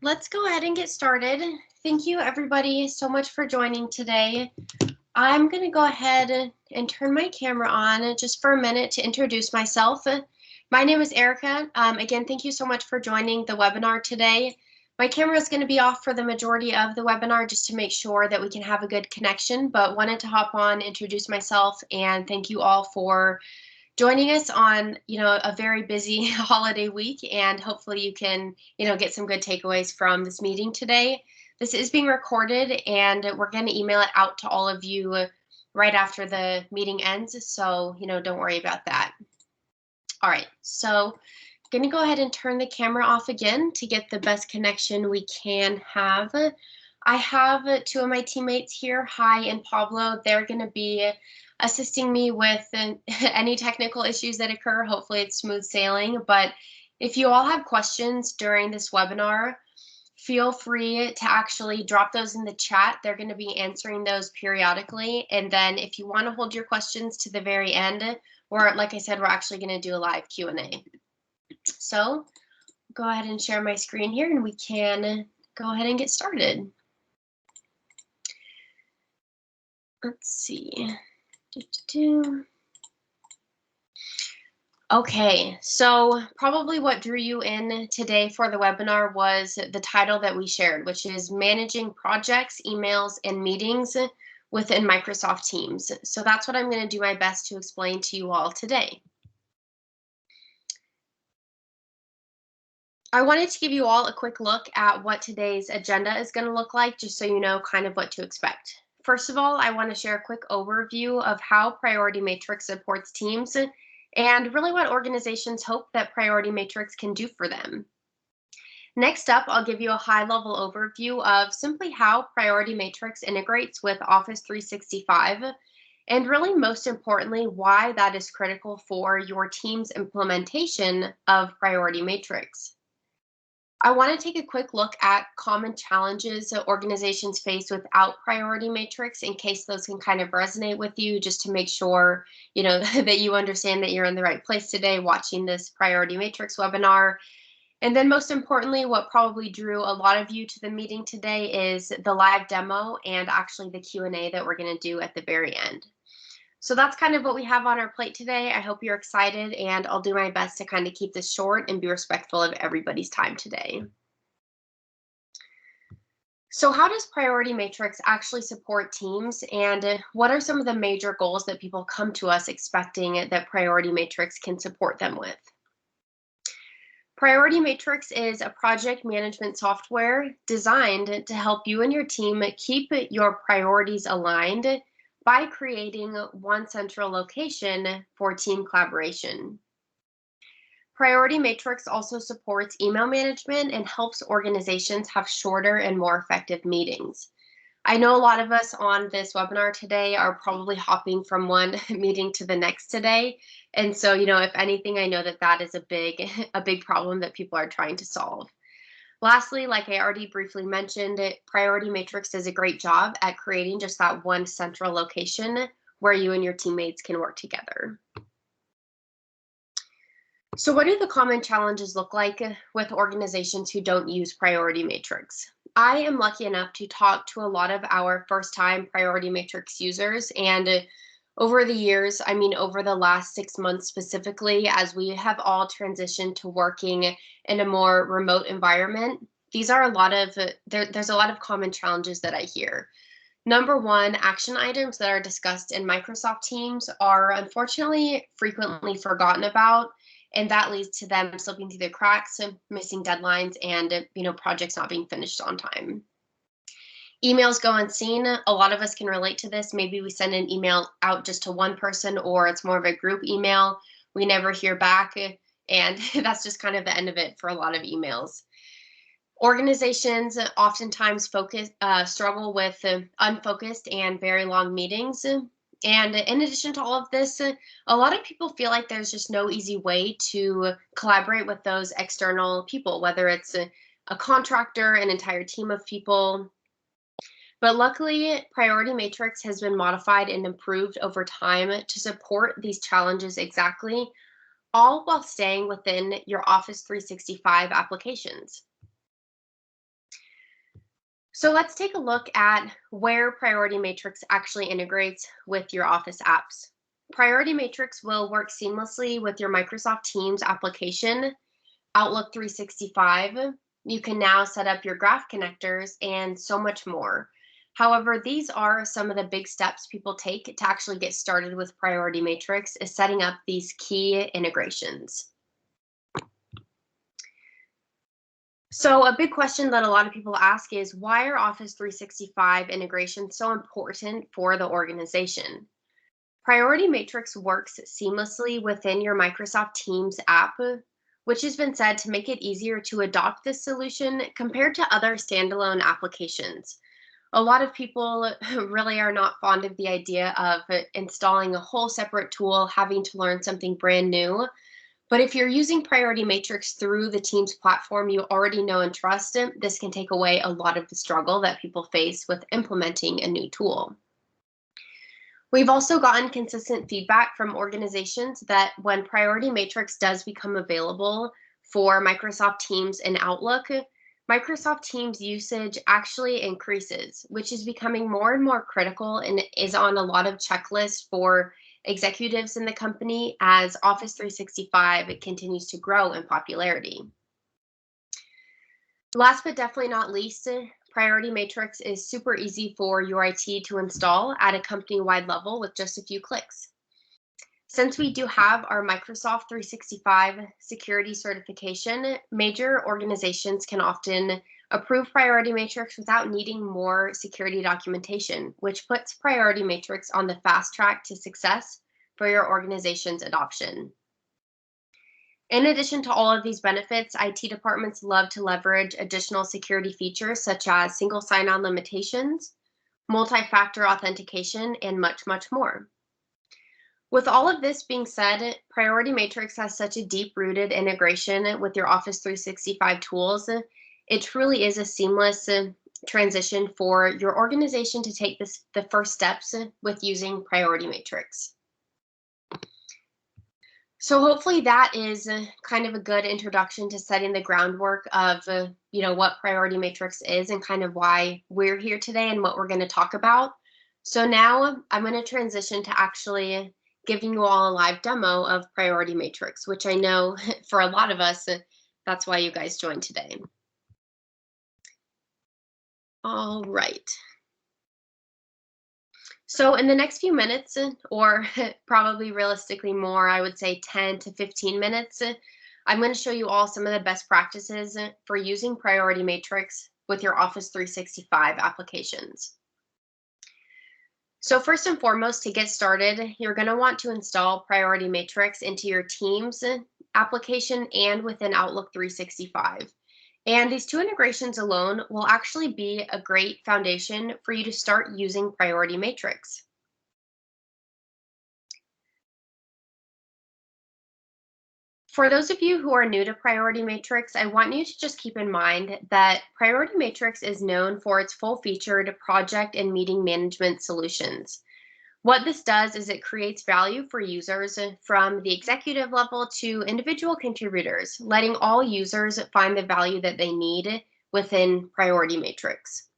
let's go ahead and get started. Thank you everybody so much for joining today. I'm going to go ahead and turn my camera on just for a minute to introduce myself. My name is Erica. Again, thank you so much for joining the webinar today. My camera is going to be off for the majority of the webinar just to make sure that we can have a good connection, but wanted to hop on, introduce myself, and thank you all for joining us on, a very busy holiday week, and hopefully you can, get some good takeaways from this meeting today. This is being recorded, and we're going to email it out to all of you right after the meeting ends, so, don't worry about that. All right, so I'm going to go ahead and turn the camera off again to get the best connection we can have. I have two of my teammates here, Hi and Pablo. They're going to be assisting me with any technical issues that occur. Hopefully it's smooth sailing, but if you all have questions during this webinar, feel free to actually drop those in the chat. They're going to be answering those periodically. And then if you want to hold your questions to the very end, or like I said, we're actually going to do a live Q&A. So go ahead and share my screen here and we can go ahead and get started. Let's see. Okay, so probably what drew you in today for the webinar was the title that we shared, which is Managing Projects, Emails, and Meetings within Microsoft Teams. So that's what I'm going to do my best to explain to you all today. I wanted to give you all a quick look at what today's agenda is going to look like, just so you know kind of what to expect. First of all, I want to share a quick overview of how Priority Matrix supports teams and really what organizations hope that Priority Matrix can do for them. Next up, I'll give you a high-level overview of simply how Priority Matrix integrates with Office 365, and really most importantly, why that is critical for your team's implementation of Priority Matrix. I want to take a quick look at common challenges that organizations face without Priority Matrix in case those can kind of resonate with you, just to make sure, that you understand that you're in the right place today watching this Priority Matrix webinar. And then most importantly, what probably drew a lot of you to the meeting today is the live demo and actually the Q&A that we're going to do at the very end. So that's kind of what we have on our plate today. I hope you're excited, and I'll do my best to kind of keep this short and be respectful of everybody's time today. So how does Priority Matrix actually support teams, and what are some of the major goals that people come to us expecting that Priority Matrix can support them with? Priority Matrix is a project management software designed to help you and your team keep your priorities aligned by creating one central location for team collaboration. Priority Matrix also supports email management and helps organizations have shorter and more effective meetings. I know a lot of us on this webinar today are probably hopping from one meeting to the next today. And so, if anything, I know that that is a big problem that people are trying to solve. Lastly, like I already briefly mentioned, Priority Matrix does a great job at creating just that one central location where you and your teammates can work together. So what do the common challenges look like with organizations who don't use Priority Matrix? I am lucky enough to talk to a lot of our first-time Priority Matrix users, and over the years, over the last 6 months specifically, as we have all transitioned to working in a more remote environment, there's a lot of common challenges that I hear. Number one, action items that are discussed in Microsoft Teams are unfortunately frequently forgotten about, and that leads to them slipping through the cracks, missing deadlines, and projects not being finished on time. Emails go unseen. A lot of us can relate to this. Maybe we send an email out just to one person, or it's more of a group email. We never hear back, and that's just kind of the end of it for a lot of emails. Organizations oftentimes struggle with unfocused and very long meetings. And in addition to all of this, a lot of people feel like there's just no easy way to collaborate with those external people, whether it's a contractor, an entire team of people. But luckily, Priority Matrix has been modified and improved over time to support these challenges exactly, all while staying within your Office 365 applications. So let's take a look at where Priority Matrix actually integrates with your Office apps. Priority Matrix will work seamlessly with your Microsoft Teams application, Outlook 365. You can now set up your graph connectors and so much more. However, these are some of the big steps people take to actually get started with Priority Matrix, is setting up these key integrations. So a big question that a lot of people ask is, why are Office 365 integrations so important for the organization? Priority Matrix works seamlessly within your Microsoft Teams app, which has been said to make it easier to adopt this solution compared to other standalone applications. A lot of people really are not fond of the idea of installing a whole separate tool, having to learn something brand new. But if you're using Priority Matrix through the Teams platform you already know and trust, this can take away a lot of the struggle that people face with implementing a new tool. We've also gotten consistent feedback from organizations that when Priority Matrix does become available for Microsoft Teams and Outlook, Microsoft Teams usage actually increases, which is becoming more and more critical and is on a lot of checklists for executives in the company as Office 365 continues to grow in popularity. Last but definitely not least, Priority Matrix is super easy for your IT to install at a company-wide level with just a few clicks. Since we do have our Microsoft 365 security certification, major organizations can often approve Priority Matrix without needing more security documentation, which puts Priority Matrix on the fast track to success for your organization's adoption. In addition to all of these benefits, IT departments love to leverage additional security features such as single sign-on limitations, multi-factor authentication, and much, much more. With all of this being said, Priority Matrix has such a deep-rooted integration with your Office 365 tools. It truly is a seamless transition for your organization to take the first steps with using Priority Matrix. So hopefully that is kind of a good introduction to setting the groundwork of what Priority Matrix is and kind of why we're here today and what we're going to talk about. So now I'm going to transition to actually giving you all a live demo of Priority Matrix, which I know for a lot of us, that's why you guys joined today. All right. So in the next few minutes, or probably realistically more, I would say 10 to 15 minutes, I'm going to show you all some of the best practices for using Priority Matrix with your Office 365 applications. So first and foremost, to get started, you're going to want to install Priority Matrix into your Teams application and within Outlook 365. And these two integrations alone will actually be a great foundation for you to start using Priority Matrix. For those of you who are new to Priority Matrix, I want you to just keep in mind that Priority Matrix is known for its full-featured project and meeting management solutions. What this does is it creates value for users from the executive level to individual contributors, letting all users find the value that they need within Priority Matrix.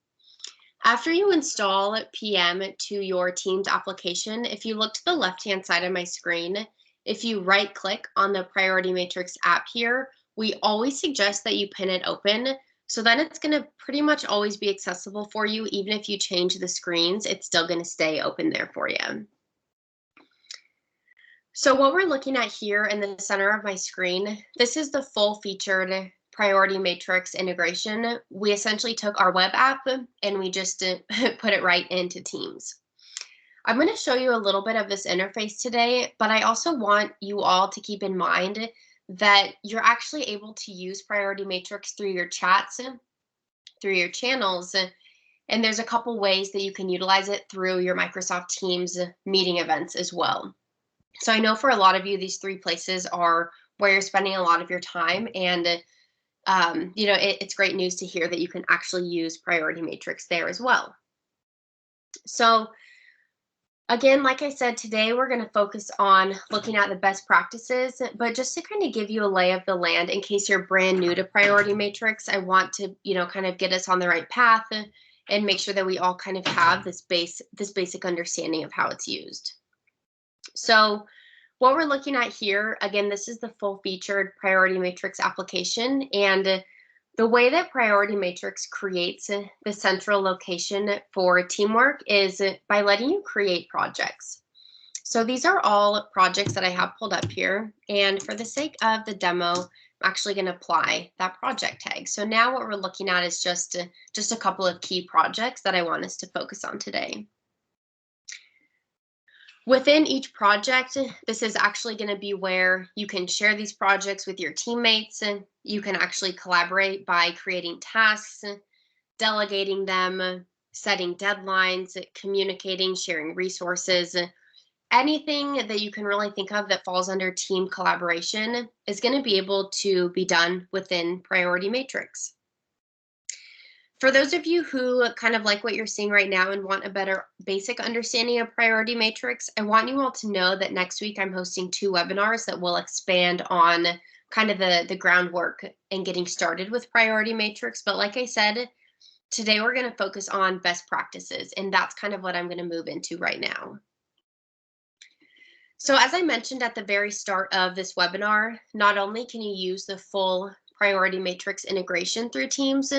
After you install PM to your Teams application, if you look to the left-hand side of my screen, if you right-click on the Priority Matrix app here, we always suggest that you pin it open. So then it's going to pretty much always be accessible for you. Even if you change the screens, it's still going to stay open there for you. So what we're looking at here in the center of my screen, this is the full-featured Priority Matrix integration. We essentially took our web app and we just put it right into Teams. I'm going to show you a little bit of this interface today, but I also want you all to keep in mind that you're actually able to use Priority Matrix through your chats, through your channels, and there's a couple ways that you can utilize it through your Microsoft Teams meeting events as well. So I know for a lot of you, these three places are where you're spending a lot of your time, and it's great news to hear that you can actually use Priority Matrix there as well. So again, like I said, today we're going to focus on looking at the best practices, but just to kind of give you a lay of the land in case you're brand new to Priority Matrix, I want to, kind of get us on the right path and make sure that we all kind of have this basic understanding of how it's used. So what we're looking at here, again, this is the full featured priority matrix application, and the way that priority matrix creates the central location for teamwork is by letting you create projects. So these are all projects that I have pulled up here, and for the sake of the demo, I'm actually going to apply that project tag. So now what we're looking at is just a couple of key projects that I want us to focus on today. Within each project, this is actually going to be where you can share these projects with your teammates, and you can actually collaborate by creating tasks, delegating them, setting deadlines, communicating, sharing resources. Anything that you can really think of that falls under team collaboration is going to be able to be done within Priority Matrix. For those of you who kind of like what you're seeing right now and want a better basic understanding of Priority Matrix, I want you all to know that next week I'm hosting 2 webinars that will expand on kind of the groundwork and getting started with Priority Matrix. But like I said, today we're going to focus on best practices, and that's kind of what I'm going to move into right now. So as I mentioned at the very start of this webinar, not only can you use the full Priority Matrix integration through Teams,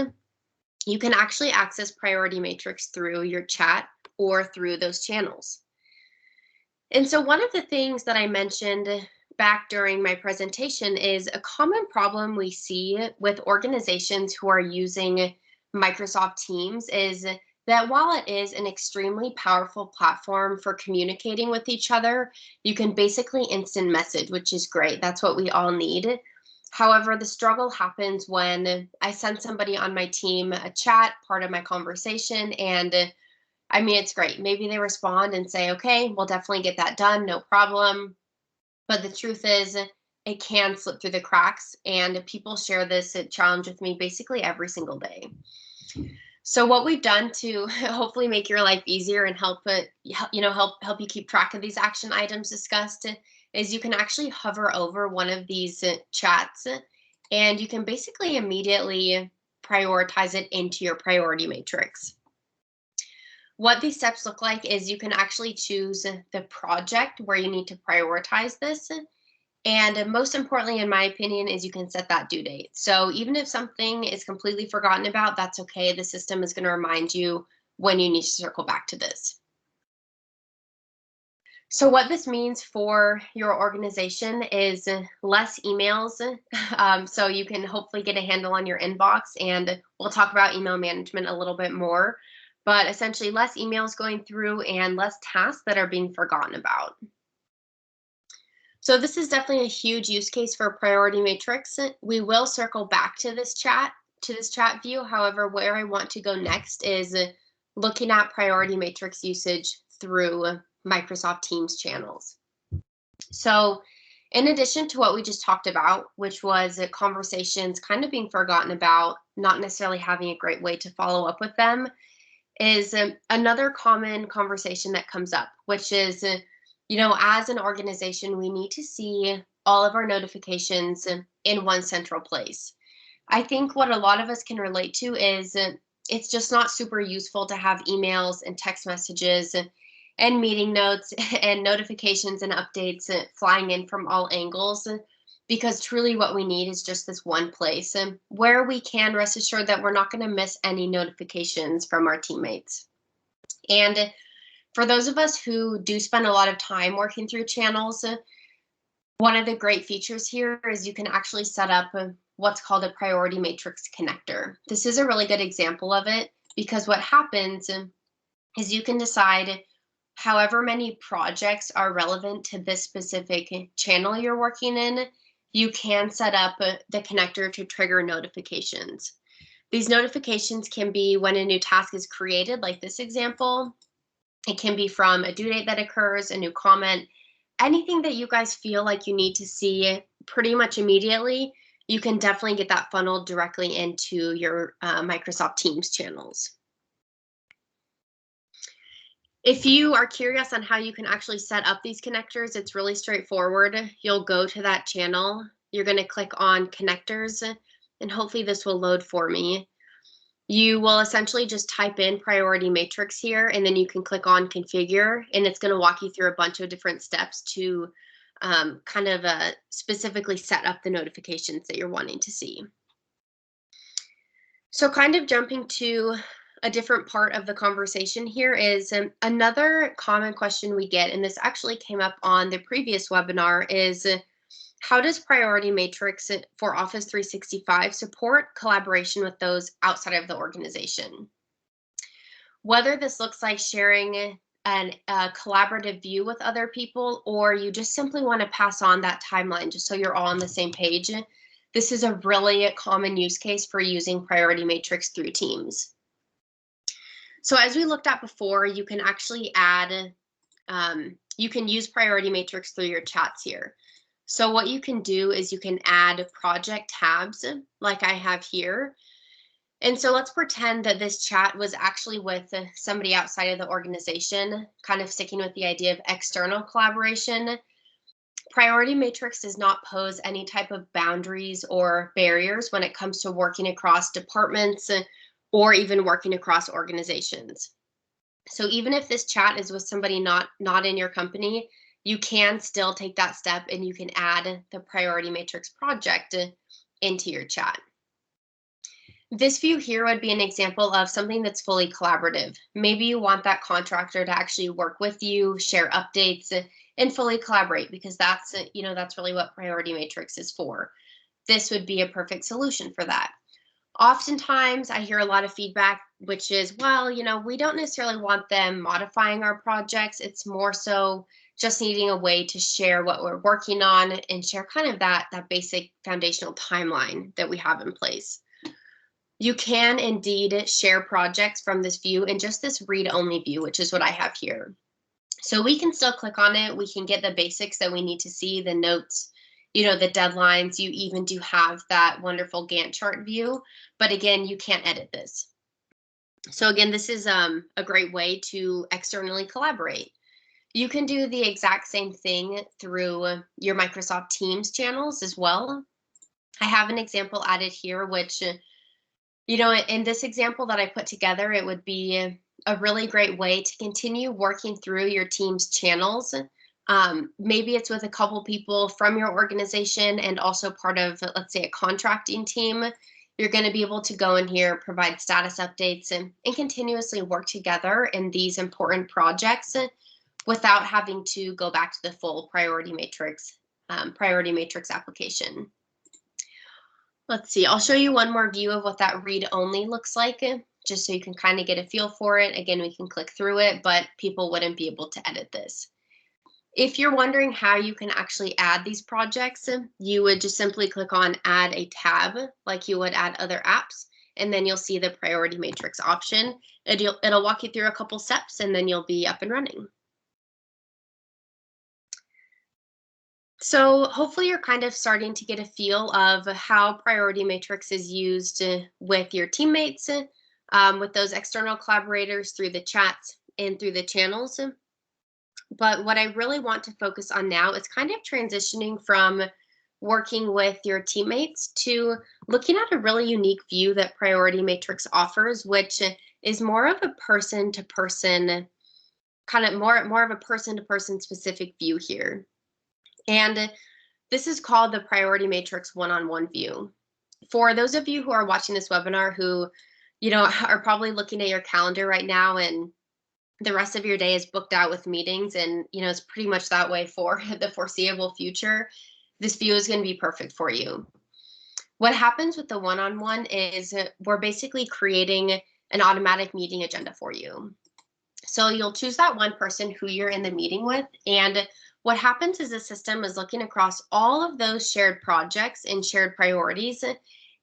you can actually access Priority Matrix through your chat or through those channels. And so one of the things that I mentioned back during my presentation is a common problem we see with organizations who are using Microsoft Teams is that while it is an extremely powerful platform for communicating with each other, you can basically instant message, which is great. That's what we all need. However, the struggle happens when I send somebody on my team a chat, part of my conversation, and I mean, it's great. Maybe they respond and say, okay, we'll definitely get that done, no problem. But the truth is, it can slip through the cracks, and people share this challenge with me basically every single day. So what we've done to hopefully make your life easier and help you keep track of these action items discussed is you can actually hover over one of these chats, and you can basically immediately prioritize it into your priority matrix. What these steps look like is you can actually choose the project where you need to prioritize this. And most importantly, in my opinion, is you can set that due date. So even if something is completely forgotten about, that's okay. The system is going to remind you when you need to circle back to this. So what this means for your organization is less emails. So you can hopefully get a handle on your inbox, and we'll talk about email management a little bit more, but essentially less emails going through and less tasks that are being forgotten about. So this is definitely a huge use case for Priority Matrix. We will circle back to this chat view. However, where I want to go next is looking at Priority Matrix usage through Microsoft Teams channels. So in addition to what we just talked about, which was conversations kind of being forgotten about, not necessarily having a great way to follow up with them, is another common conversation that comes up, which is, as an organization, we need to see all of our notifications in one central place. I think what a lot of us can relate to is it's just not super useful to have emails and text messages and meeting notes and notifications and updates flying in from all angles, because truly what we need is just this one place where we can rest assured that we're not going to miss any notifications from our teammates. And for those of us who do spend a lot of time working through channels, one of the great features here is you can actually set up what's called a priority matrix connector. This is a really good example of it, because what happens is you can decide however many projects are relevant to this specific channel you're working in. You can set up the connector to trigger notifications. These notifications can be when a new task is created, like this example. It can be from a due date that occurs, a new comment, anything that you guys feel like you need to see pretty much immediately. You can definitely get that funneled directly into your Microsoft Teams channels. If you are curious on how you can actually set up these connectors, it's really straightforward. You'll go to that channel. You're going to click on connectors, and hopefully this will load for me. You will essentially just type in priority matrix here, and then you can click on configure, and it's going to walk you through a bunch of different steps to kind of specifically set up the notifications that you're wanting to see. So kind of jumping to a different part of the conversation here is another common question we get, and this actually came up on the previous webinar, is how does Priority Matrix for Office 365 support collaboration with those outside of the organization? Whether this looks like sharing a collaborative view with other people, or you just simply want to pass on that timeline just so you're all on the same page, this is a really common use case for using Priority Matrix through Teams. So as we looked at before, you can actually add, you can use Priority Matrix through your chats here. So what you can do is you can add project tabs like I have here. And so let's pretend that this chat was actually with somebody outside of the organization, kind of sticking with the idea of external collaboration. Priority Matrix does not pose any type of boundaries or barriers when it comes to working across departments or even working across organizations. So even if this chat is with somebody not in your company, you can still take that step and you can add the Priority Matrix project into your chat. This view here would be an example of something that's fully collaborative. Maybe you want that contractor to actually work with you, share updates, and fully collaborate, because that's, that's really what Priority Matrix is for. This would be a perfect solution for that. Oftentimes, I hear a lot of feedback, which is, well, we don't necessarily want them modifying our projects. It's more so just needing a way to share what we're working on and share kind of that basic foundational timeline that we have in place. You can indeed share projects from this view in just this read-only view, which is what I have here. So we can still click on it. We can get the basics that we need to see, the notes, the deadlines. You even do have that wonderful Gantt chart view, but again, you can't edit this. So again, this is a great way to externally collaborate. You can do the exact same thing through your Microsoft Teams channels as well. I have an example added here, which, in this example that I put together, it would be a really great way to continue working through your Teams channels. Maybe it's with a couple people from your organization and also part of, let's say, a contracting team. You're going to be able to go in here, provide status updates, and continuously work together in these important projects without having to go back to the full Priority Matrix application. Let's see, I'll show you one more view of what that read-only looks like, just so you can kind of get a feel for it. Again, we can click through it, but people wouldn't be able to edit this. If you're wondering how you can actually add these projects, you would just simply click on Add a Tab, like you would add other apps, and then you'll see the Priority Matrix option. It'll walk you through a couple steps, and then you'll be up and running. So hopefully you're kind of starting to get a feel of how Priority Matrix is used with your teammates, with those external collaborators through the chats and through the channels. But what I really want to focus on now is kind of transitioning from working with your teammates to looking at a really unique view that Priority Matrix offers, which is more of a person-to-person, kind of more of a person-to-person specific view here. And this is called the Priority Matrix one-on-one view. For those of you who are watching this webinar who, are probably looking at your calendar right now and the rest of your day is booked out with meetings and, it's pretty much that way for the foreseeable future, this view is going to be perfect for you. What happens with the one-on-one is we're basically creating an automatic meeting agenda for you. So you'll choose that one person who you're in the meeting with, and what happens is the system is looking across all of those shared projects and shared priorities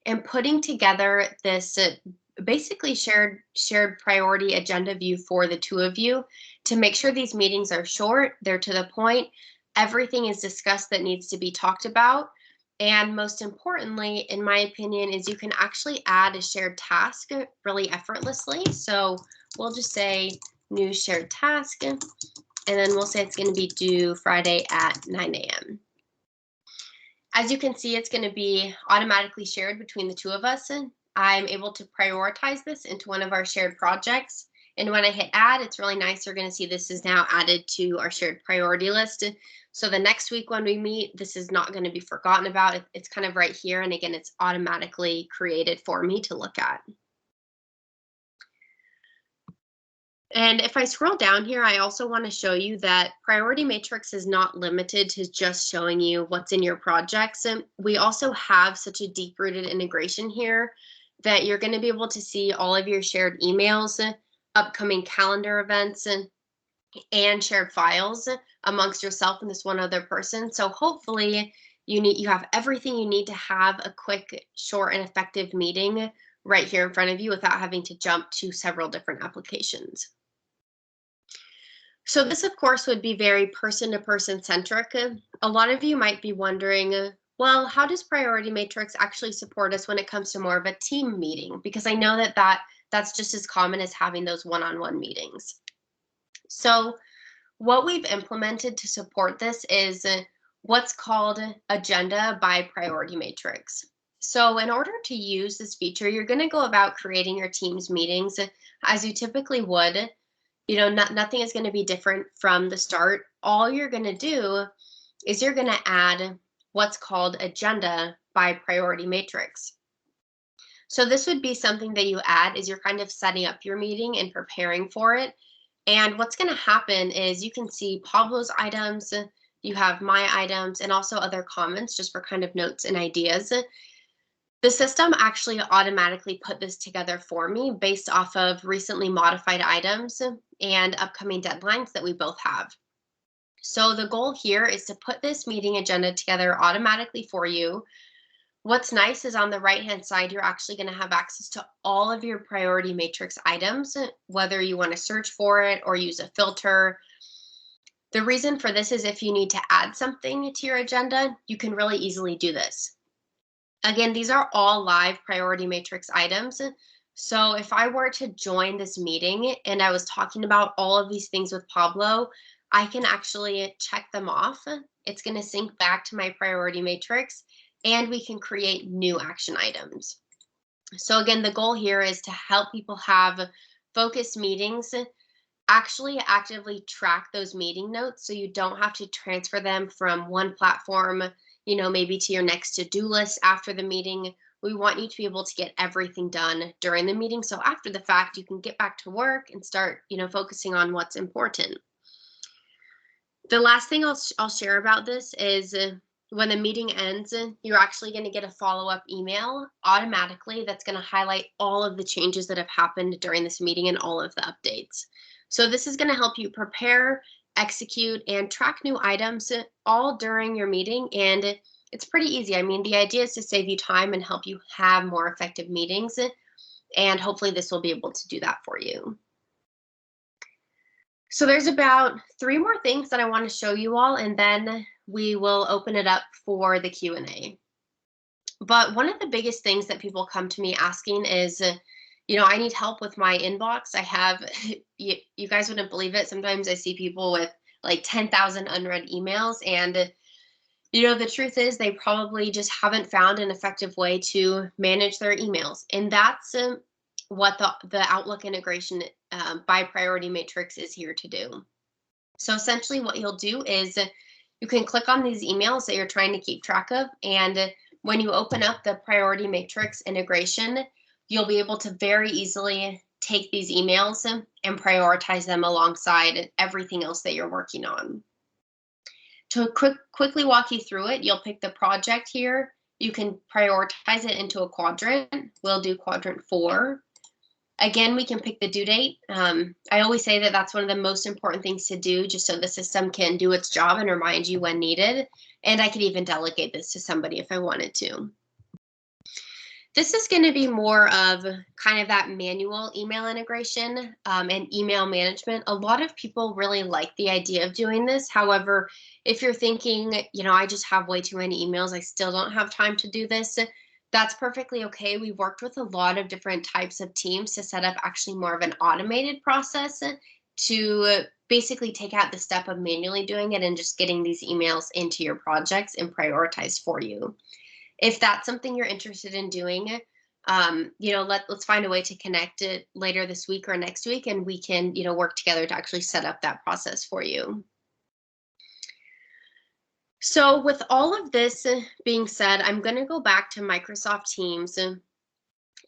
and putting together this basically shared priority agenda view for the two of you to make sure these meetings are short, they're to the point, everything is discussed that needs to be talked about. And most importantly, in my opinion, is you can actually add a shared task really effortlessly. So we'll just say new shared task, and then we'll say it's going to be due Friday at 9 a.m. As you can see, it's going to be automatically shared between the two of us. I'm able to prioritize this into one of our shared projects. And when I hit add, it's really nice. You're going to see this is now added to our shared priority list. So the next week when we meet, this is not going to be forgotten about. It's kind of right here. And again, it's automatically created for me to look at. And if I scroll down here, I also want to show you that Priority Matrix is not limited to just showing you what's in your projects. And we also have such a deep-rooted integration here that you're going to be able to see all of your shared emails, upcoming calendar events, and shared files amongst yourself and this one other person. So hopefully you have everything you need to have a quick, short, and effective meeting right here in front of you without having to jump to several different applications. So this, of course, would be very person-to-person centric. A lot of you might be wondering, well, how does Priority Matrix actually support us when it comes to more of a team meeting? Because I know that's just as common as having those one-on-one meetings. So what we've implemented to support this is what's called Agenda by Priority Matrix. So in order to use this feature, you're going to go about creating your team's meetings as you typically would. Nothing is going to be different from the start. All you're going to do is you're going to add what's called Agenda by Priority Matrix. So this would be something that you add as you're kind of setting up your meeting and preparing for it. And what's going to happen is you can see Pablo's items, you have my items, and also other comments just for kind of notes and ideas. The system actually automatically put this together for me based off of recently modified items and upcoming deadlines that we both have. So the goal here is to put this meeting agenda together automatically for you. What's nice is on the right-hand side, you're actually going to have access to all of your Priority Matrix items, whether you want to search for it or use a filter. The reason for this is if you need to add something to your agenda, you can really easily do this. Again, these are all live Priority Matrix items. So if I were to join this meeting and I was talking about all of these things with Pablo, I can actually check them off. It's going to sync back to my Priority Matrix, and we can create new action items. So again, the goal here is to help people have focused meetings, actually actively track those meeting notes so you don't have to transfer them from one platform, maybe to your next to-do list after the meeting. We want you to be able to get everything done during the meeting. So after the fact, you can get back to work and start, focusing on what's important. The last thing I'll share about this is when the meeting ends, you're actually going to get a follow-up email automatically that's going to highlight all of the changes that have happened during this meeting and all of the updates. So this is going to help you prepare, execute, and track new items all during your meeting. And it's pretty easy. I mean, the idea is to save you time and help you have more effective meetings. And hopefully this will be able to do that for you. So there's about 3 more things that I want to show you all, and then we will open it up for the Q&A. But one of the biggest things that people come to me asking is, I need help with my inbox. I have, you guys wouldn't believe it. Sometimes I see people with like 10,000 unread emails, and the truth is they probably just haven't found an effective way to manage their emails. And that's what the Outlook integration by Priority Matrix is here to do. So essentially what you'll do is you can click on these emails that you're trying to keep track of. And when you open up the Priority Matrix integration, you'll be able to very easily take these emails and prioritize them alongside everything else that you're working on. To quickly walk you through it, you'll pick the project here. You can prioritize it into a quadrant. We'll do quadrant 4. Again, we can pick the due date. I always say that that's one of the most important things to do, just so the system can do its job and remind you when needed. And I could even delegate this to somebody if I wanted to. This is going to be more of kind of that manual email integration and email management. A lot of people really like the idea of doing this. However, if you're thinking, I just have way too many emails, I still don't have time to do this, that's perfectly okay. We've worked with a lot of different types of teams to set up actually more of an automated process to basically take out the step of manually doing it and just getting these emails into your projects and prioritized for you. If that's something you're interested in doing, let's find a way to connect it later this week or next week, and we can, work together to actually set up that process for you. So with all of this being said, I'm going to go back to Microsoft Teams and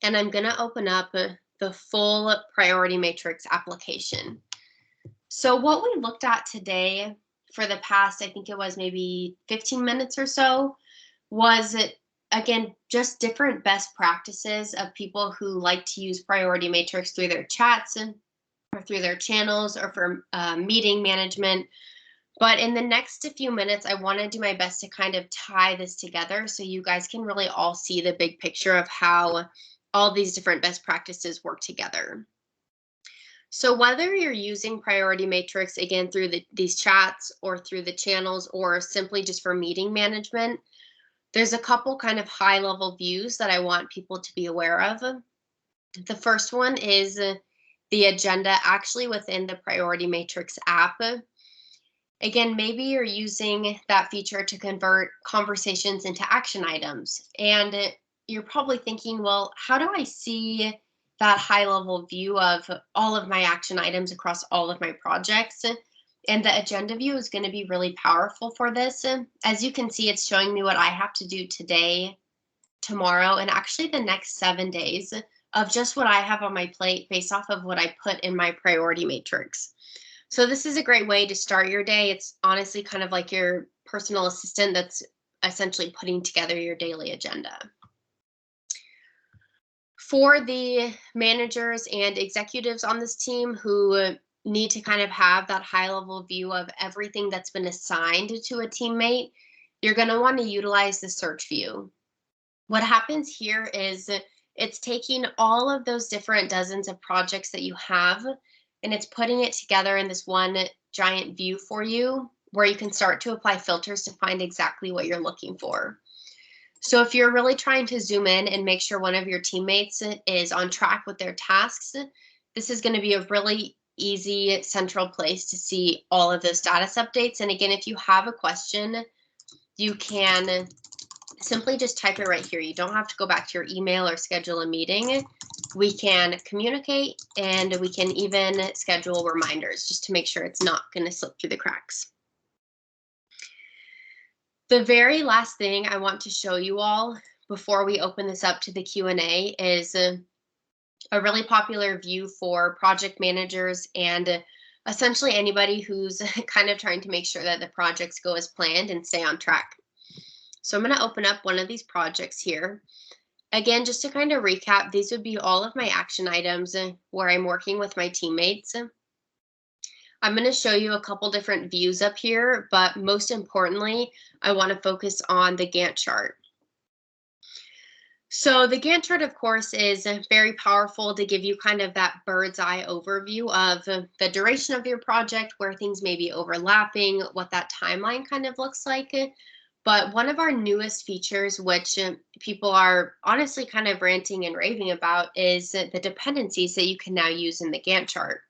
I'm going to open up the full priority matrix application. So what we looked at today for the past, I think it was maybe 15 minutes or so, was again, just different best practices of people who like to use priority matrix through their chats or through their channels or for meeting management. But in the next few minutes, I want to do my best to kind of tie this together so you guys can really all see the big picture of how all these different best practices work together. So whether you're using priority matrix, again, through these chats or through the channels or simply just for meeting management, there's a couple kind of high level views that I want people to be aware of. The first one is the agenda actually within the priority matrix app. Again, maybe you're using that feature to convert conversations into action items. And you're probably thinking, well, how do I see that high level view of all of my action items across all of my projects? And the agenda view is going to be really powerful for this. As you can see, it's showing me what I have to do today, tomorrow, and actually the next 7 days of just what I have on my plate based off of what I put in my priority matrix. So this is a great way to start your day. It's honestly kind of like your personal assistant that's essentially putting together your daily agenda. For the managers and executives on this team who need to kind of have that high level view of everything that's been assigned to a teammate, you're going to want to utilize the search view. What happens here is it's taking all of those different dozens of projects that you have and it's putting it together in this one giant view for you where you can start to apply filters to find exactly what you're looking for. So if you're really trying to zoom in and make sure one of your teammates is on track with their tasks, this is going to be a really easy central place to see all of those status updates. And again, if you have a question, you can simply just type it right here. You don't have to go back to your email or schedule a meeting. We can communicate and we can even schedule reminders just to make sure it's not going to slip through the cracks. The very last thing I want to show you all before we open this up to the Q&A is a really popular view for project managers and essentially anybody who's kind of trying to make sure that the projects go as planned and stay on track. So I'm going to open up one of these projects here. Again, just to kind of recap, these would be all of my action items where I'm working with my teammates. I'm going to show you a couple different views up here, but most importantly, I want to focus on the Gantt chart. So the Gantt chart, of course, is very powerful to give you kind of that bird's eye overview of the duration of your project, where things may be overlapping, what that timeline kind of looks like. But one of our newest features, which people are honestly kind of ranting and raving about, is the dependencies that you can now use in the Gantt chart.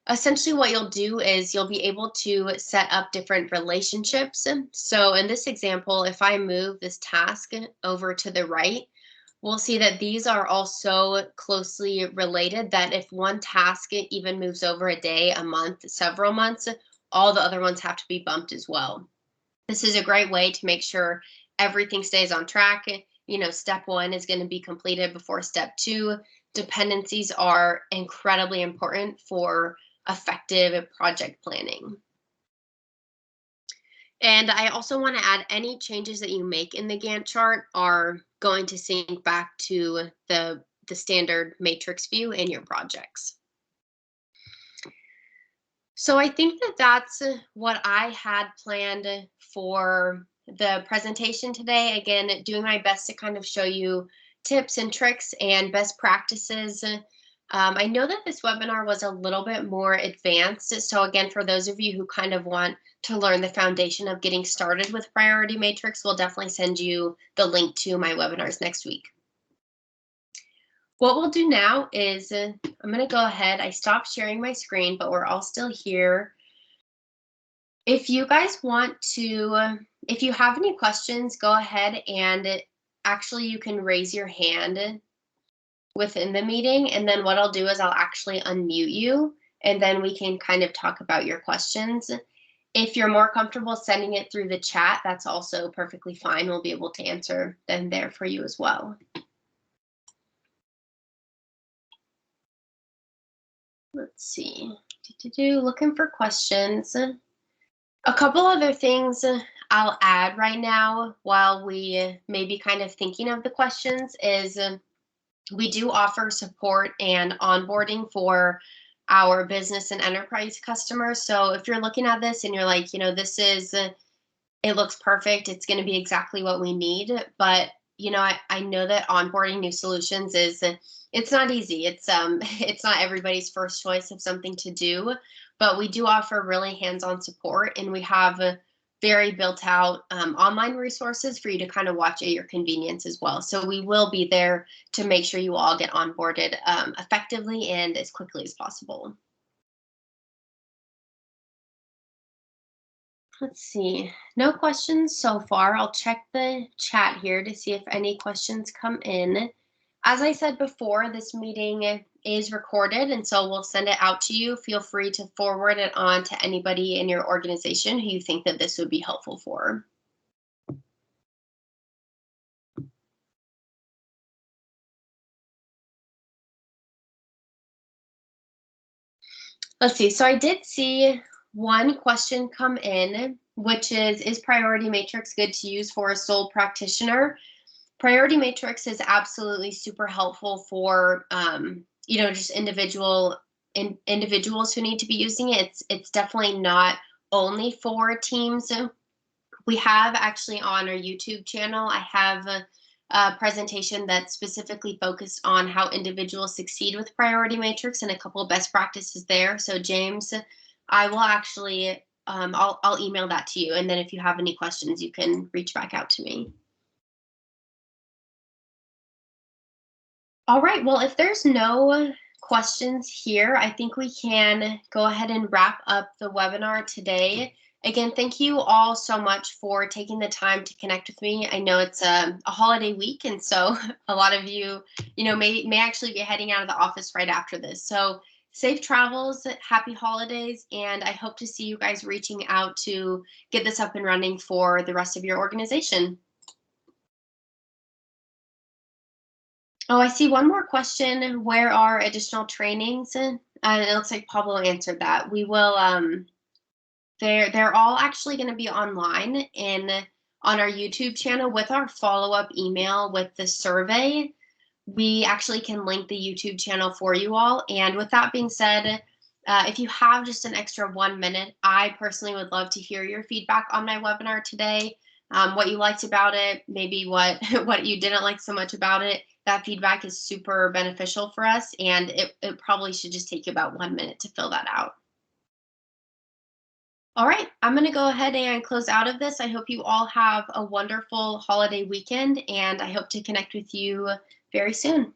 Essentially, what you'll do is you'll be able to set up different relationships. So in this example, if I move this task over to the right, we'll see that these are all so closely related that if one task even moves over a day, a month, several months, all the other ones have to be bumped as well. This is a great way to make sure everything stays on track. Step 1 is going to be completed before step 2. Dependencies are incredibly important for effective project planning. And I also want to add any changes that you make in the Gantt chart are going to sync back to the standard matrix view in your projects. So I think that that's what I had planned for the presentation today. Again, doing my best to kind of show you tips and tricks and best practices. I know that this webinar was a little bit more advanced. So again, for those of you who kind of want to learn the foundation of getting started with Priority Matrix, we'll definitely send you the link to my webinars next week. What we'll do now is I'm going to go ahead. I stopped sharing my screen, but we're all still here. If you guys want to, if you have any questions, go ahead and actually you can raise your hand within the meeting, and then what I'll do is I'll actually unmute you, and then we can kind of talk about your questions. If you're more comfortable sending it through the chat, that's also perfectly fine. We'll be able to answer them there for you as well. Let's see. Looking for questions. A couple other things I'll add right now while we may be kind of thinking of the questions is we do offer support and onboarding for our business and enterprise customers. So if you're looking at this and you're like, this is, it looks perfect, it's going to be exactly what we need. But, I know that onboarding new solutions it's not easy. It's not everybody's first choice of something to do, but we do offer really hands-on support, and we have very built out online resources for you to kind of watch at your convenience as well. So we will be there to make sure you all get onboarded effectively and as quickly as possible. Let's see, no questions so far. I'll check the chat here to see if any questions come in. As I said before, this meeting is recorded, and so we'll send it out to you. Feel free to forward it on to anybody in your organization who you think that this would be helpful for. Let's see, so I did see one question come in, which is Priority Matrix good to use for a sole practitioner? Priority Matrix is absolutely super helpful for, just individuals who need to be using it. It's definitely not only for teams. We have actually on our YouTube channel, I have a presentation that's specifically focused on how individuals succeed with Priority Matrix and a couple of best practices there. So James, I will actually, I'll email that to you. And then if you have any questions, you can reach back out to me. All right, well, if there's no questions here, I think we can go ahead and wrap up the webinar today. Again, thank you all so much for taking the time to connect with me. I know it's a holiday week, and so a lot of you, may actually be heading out of the office right after this. So safe travels, happy holidays, and I hope to see you guys reaching out to get this up and running for the rest of your organization. Oh, I see one more question. Where are additional trainings? It looks like Pablo answered that. We will, they're all actually going to be online on our YouTube channel with our follow-up email with the survey. We actually can link the YouTube channel for you all. And with that being said, if you have just an extra 1 minute, I personally would love to hear your feedback on my webinar today. What you liked about it, maybe what you didn't like so much about it. That feedback is super beneficial for us, and it probably should just take you about 1 minute to fill that out. All right, I'm going to go ahead and close out of this. I hope you all have a wonderful holiday weekend, and I hope to connect with you very soon.